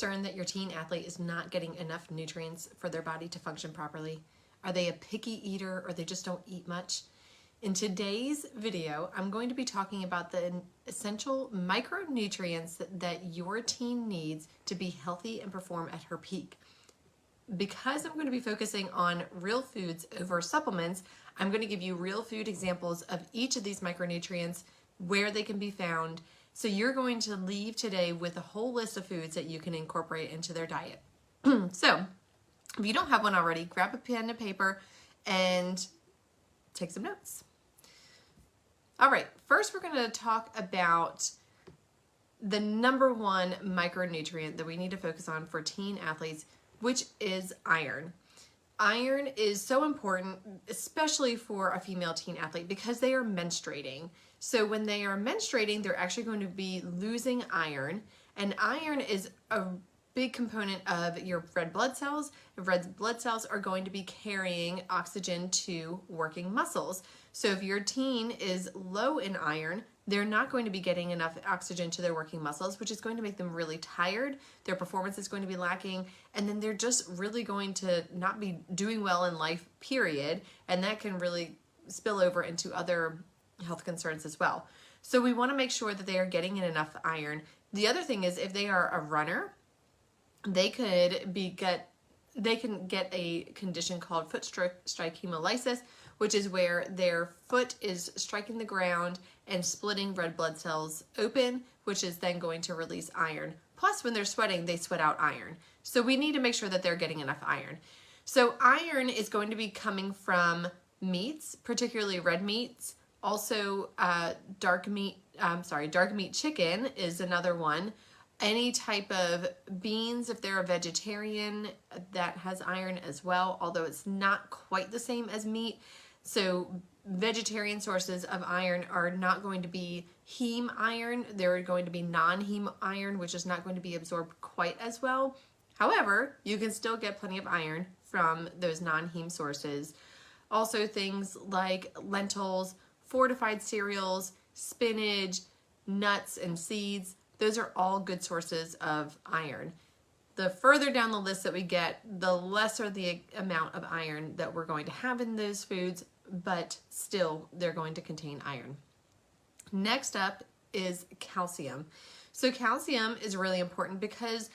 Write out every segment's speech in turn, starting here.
concerned that your teen athlete is not getting enough nutrients for their body to function properly? Are they a picky eater or they just don't eat much? In today's video, I'm going to be talking about the essential micronutrients that your teen needs to be healthy and perform at her peak. Because I'm going to be focusing on real foods over supplements, I'm going to give you real food examples of each of these micronutrients, where they can be found. So you're going to leave today with a whole list of foods that you can incorporate into their diet. So if you don't have one already, grab a pen and paper and take some notes. All right, first we're going to talk about the number one micronutrient that we need to focus on for teen athletes, which is iron. Iron is so important, especially for a female teen athlete, because they are menstruating. So when they are menstruating, they're actually going to be losing iron, and iron is a big component of your red blood cells. Red blood cells are going to be carrying oxygen to working muscles. So if your teen is low in iron, they're not going to be getting enough oxygen to their working muscles, which is going to make them really tired. Their performance is going to be lacking, and then they're just really going to not be doing well in life, period. And that can really spill over into other health concerns as well. So we want to make sure that they are getting in enough iron. The other thing is, if they are a runner, they can get a condition called foot strike hemolysis, which is where their foot is striking the ground and splitting red blood cells open, which is then going to release iron. Plus, when they're sweating, they sweat out iron. So we need to make sure that they're getting enough iron. So iron is going to be coming from meats, particularly red meats. Also, dark meat chicken is another one. Any type of beans, if they're a vegetarian, that has iron as well, although it's not quite the same as meat. So vegetarian sources of iron are not going to be heme iron. They're going to be non-heme iron, which is not going to be absorbed quite as well. However, you can still get plenty of iron from those non-heme sources. Also things like lentils, fortified cereals, spinach, nuts and seeds. Those are all good sources of iron. The further down the list that we get, the lesser the amount of iron that we're going to have in those foods, but still they're going to contain iron. Next up is calcium. So calcium is really important because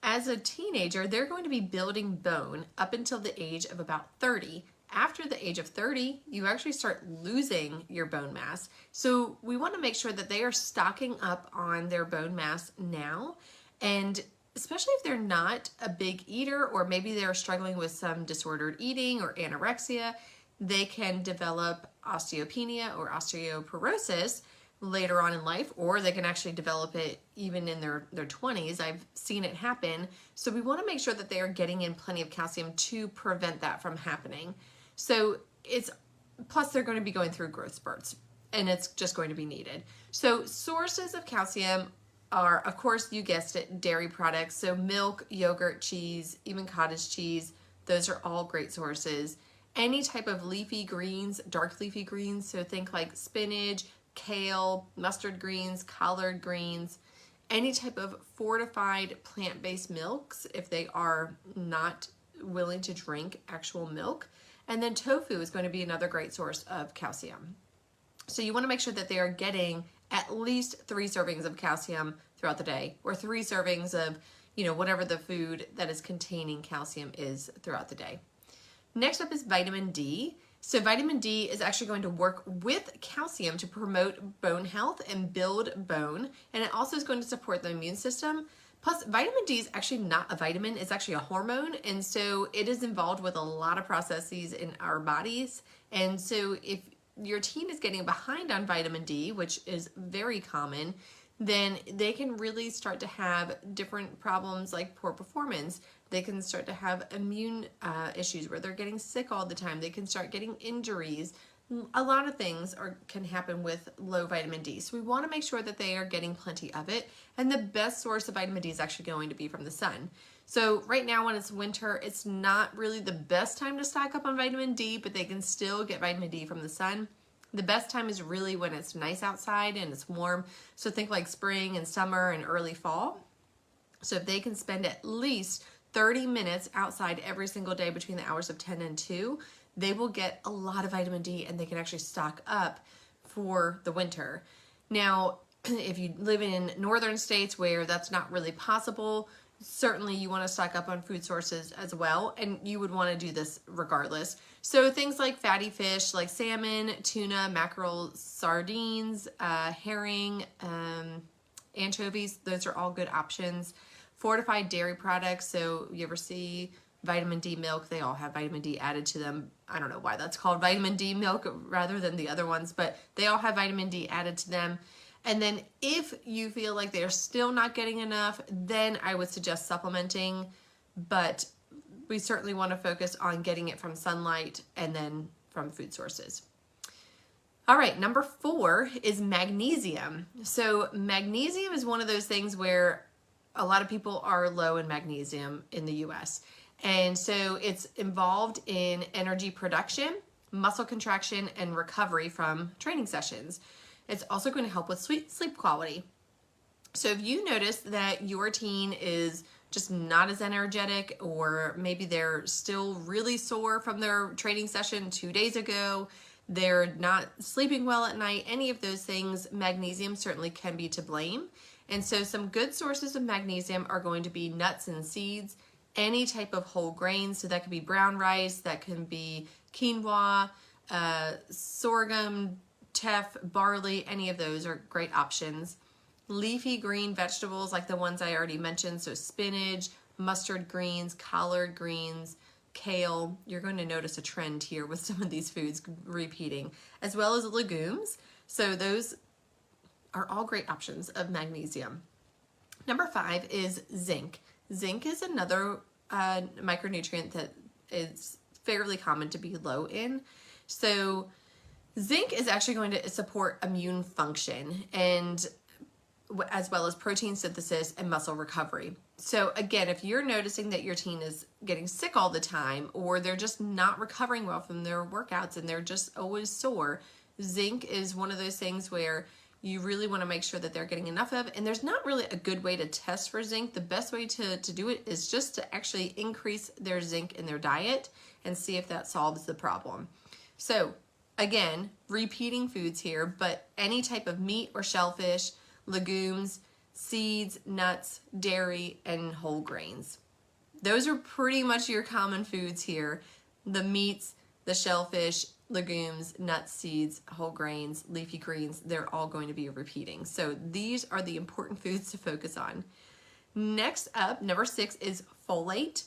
as a teenager, they're going to be building bone up until the age of about 30. After the age of 30, you actually start losing your bone mass. So we want to make sure that they are stocking up on their bone mass now, and especially if they're not a big eater, or maybe they're struggling with some disordered eating or anorexia, they can develop osteopenia or osteoporosis later on in life, or they can actually develop it even in their 20s. I've seen it happen. So we want to make sure that they are getting in plenty of calcium to prevent that from happening. So plus they're going to be going through growth spurts, and it's just going to be needed. So sources of calcium are, of course, you guessed it, dairy products. So milk, yogurt, cheese, even cottage cheese, those are all great sources. Any type of leafy greens, dark leafy greens, so think like spinach, kale, mustard greens, collard greens, any type of fortified plant-based milks if they are not willing to drink actual milk. And then tofu is going to be another great source of calcium. So you want to make sure that they are getting at least 3 servings of calcium throughout the day, or 3 servings of, whatever the food that is containing calcium is throughout the day. Next up is vitamin D. So vitamin D is actually going to work with calcium to promote bone health and build bone, and it also is going to support the immune system. Plus, vitamin D is actually not a vitamin, it's actually a hormone, and so it is involved with a lot of processes in our bodies. And so if your teen is getting behind on vitamin D, which is very common, then they can really start to have different problems like poor performance. They can start to have immune issues where they're getting sick all the time. They can start getting injuries. A lot of things can happen with low vitamin D. So we want to make sure that they are getting plenty of it. And the best source of vitamin D is actually going to be from the sun. So right now when it's winter, it's not really the best time to stock up on vitamin D, but they can still get vitamin D from the sun. The best time is really when it's nice outside and it's warm. So think like spring and summer and early fall. So if they can spend at least 30 minutes outside every single day between the hours of 10 and 2, they will get a lot of vitamin D and they can actually stock up for the winter. Now, if you live in northern states where that's not really possible, certainly you want to stock up on food sources as well, and you would want to do this regardless. So things like fatty fish like salmon, tuna, mackerel, sardines, herring, anchovies, those are all good options. Fortified dairy products, so you ever see vitamin D milk, they all have vitamin D added to them. I don't know why that's called vitamin D milk rather than the other ones, but they all have vitamin D added to them. And then if you feel like they're still not getting enough, then I would suggest supplementing, but we certainly want to focus on getting it from sunlight and then from food sources. All right, number 4 is magnesium. So magnesium is one of those things where a lot of people are low in magnesium in the US. And so it's involved in energy production, muscle contraction, and recovery from training sessions. It's also going to help with sleep quality. So if you notice that your teen is just not as energetic, or maybe they're still really sore from their training session 2 days ago, they're not sleeping well at night, any of those things, magnesium certainly can be to blame. And so some good sources of magnesium are going to be nuts and seeds, any type of whole grains. So that could be brown rice, that can be quinoa, sorghum, teff, barley, any of those are great options. Leafy green vegetables like the ones I already mentioned, so spinach, mustard greens, collard greens, kale. You're going to notice a trend here with some of these foods repeating, as well as legumes. So those are all great options of magnesium. Number 5 is zinc. Zinc is another micronutrient that is fairly common to be low in. So zinc is actually going to support immune function and as well as protein synthesis and muscle recovery. So again, if you're noticing that your teen is getting sick all the time, or they're just not recovering well from their workouts and they're just always sore, zinc is one of those things where you really want to make sure that they're getting enough of. And there's not really a good way to test for zinc. The best way to do it is just to actually increase their zinc in their diet and see if that solves the problem. So again, repeating foods here, but any type of meat or shellfish, legumes, seeds, nuts, dairy, and whole grains. Those are pretty much your common foods here. The meats, the shellfish, legumes, nuts, seeds, whole grains, leafy greens, they're all going to be repeating. So these are the important foods to focus on. Next up, number 6 is folate,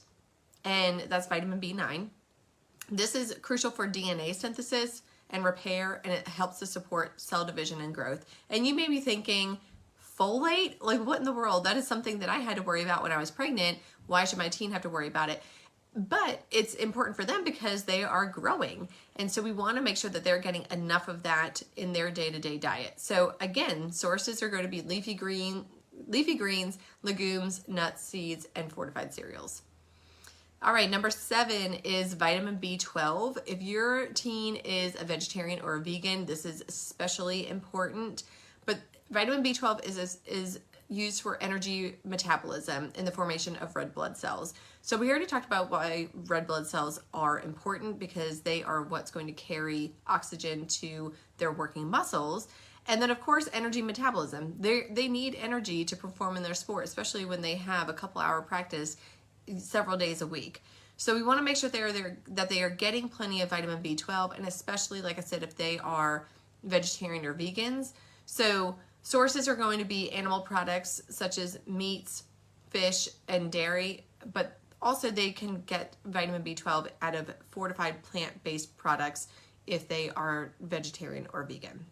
and that's vitamin B9. This is crucial for DNA synthesis and repair, and it helps to support cell division and growth. And you may be thinking, folate? Like, what in the world? That is something that I had to worry about when I was pregnant. Why should my teen have to worry about it? But it's important for them because they are growing. And so we want to make sure that they're getting enough of that in their day-to-day diet. So again, sources are going to be leafy greens, legumes, nuts, seeds, and fortified cereals. All right, number 7 is vitamin B12. If your teen is a vegetarian or a vegan, this is especially important. But vitamin B12 is used for energy metabolism in the formation of red blood cells. So we already talked about why red blood cells are important, because they are what's going to carry oxygen to their working muscles. And then of course, energy metabolism. They need energy to perform in their sport, especially when they have a couple-hour practice several days a week. So we want to make sure that they are getting plenty of vitamin B12, and especially, like I said, if they are vegetarian or vegans. So sources are going to be animal products such as meats, fish, and dairy, but also they can get vitamin B12 out of fortified plant-based products if they are vegetarian or vegan.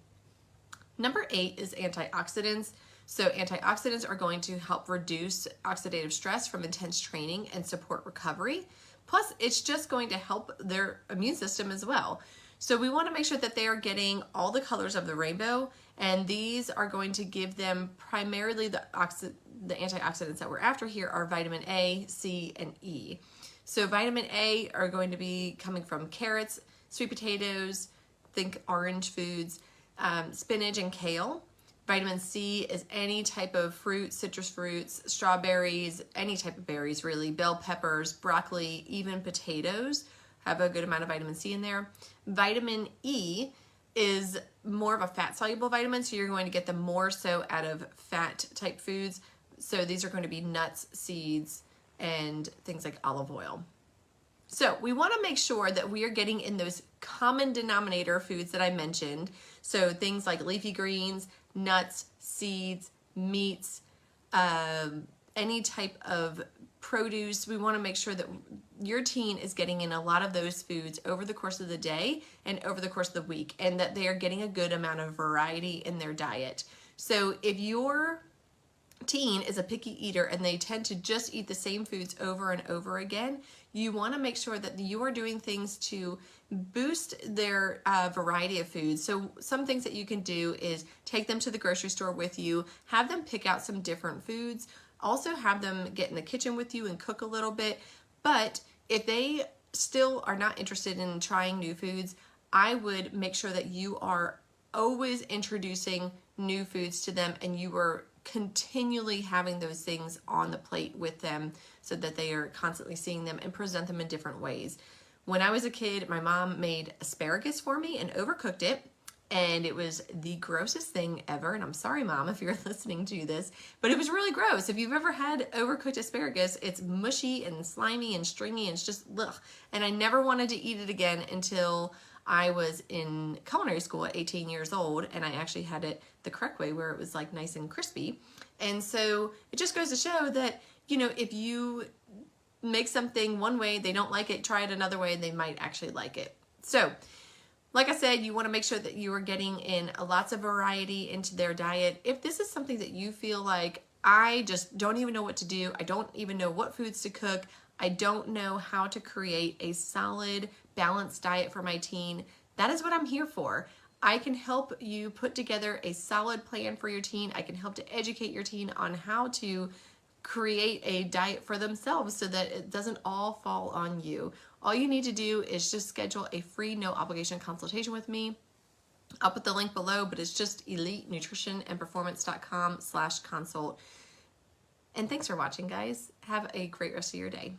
Number 8 is antioxidants. So antioxidants are going to help reduce oxidative stress from intense training and support recovery. Plus, it's just going to help their immune system as well. So we want to make sure that they are getting all the colors of the rainbow, and these are going to give them primarily the antioxidants that we're after here are vitamin A, C, and E. So vitamin A are going to be coming from carrots, sweet potatoes, think orange foods, spinach and kale. Vitamin C is any type of fruit, citrus fruits, strawberries, any type of berries really, bell peppers, broccoli, even potatoes have a good amount of vitamin C in there. Vitamin E is more of a fat soluble vitamin, so you're going to get them more so out of fat type foods. So these are going to be nuts, seeds, and things like olive oil. So we want to make sure that we are getting in those common denominator foods that I mentioned. So things like leafy greens, nuts, seeds, meats, any type of produce. We want to make sure that your teen is getting in a lot of those foods over the course of the day and over the course of the week, and that they are getting a good amount of variety in their diet. So if your teen is a picky eater and they tend to just eat the same foods over and over again, you want to make sure that you are doing things to boost their variety of foods. So some things that you can do is take them to the grocery store with you, have them pick out some different foods, also have them get in the kitchen with you and cook a little bit. But if they still are not interested in trying new foods, I would make sure that you are always introducing new foods to them, and you are continually having those things on the plate with them so that they are constantly seeing them and present them in different ways. When I was a kid, my mom made asparagus for me and overcooked it, and it was the grossest thing ever. And I'm sorry, Mom, if you're listening to this, but it was really gross. If you've ever had overcooked asparagus, it's mushy and slimy and stringy, and it's just ugh. And I never wanted to eat it again until I was in culinary school at 18 years old, and I actually had it the correct way where it was like nice and crispy. And so it just goes to show that, you know, if you make something one way, they don't like it, try it another way, and they might actually like it. So like I said, you want to make sure that you are getting in lots of variety into their diet. If this is something that you feel like, I just don't even know what to do, I don't even know what foods to cook, I don't know how to create a solid, balanced diet for my teen, that is what I'm here for. I can help you put together a solid plan for your teen. I can help to educate your teen on how to create a diet for themselves so that it doesn't all fall on you. All you need to do is just schedule a free, no obligation consultation with me. I'll put the link below, but it's just elitenutritionandperformance.com/consult. And thanks for watching, guys. Have a great rest of your day.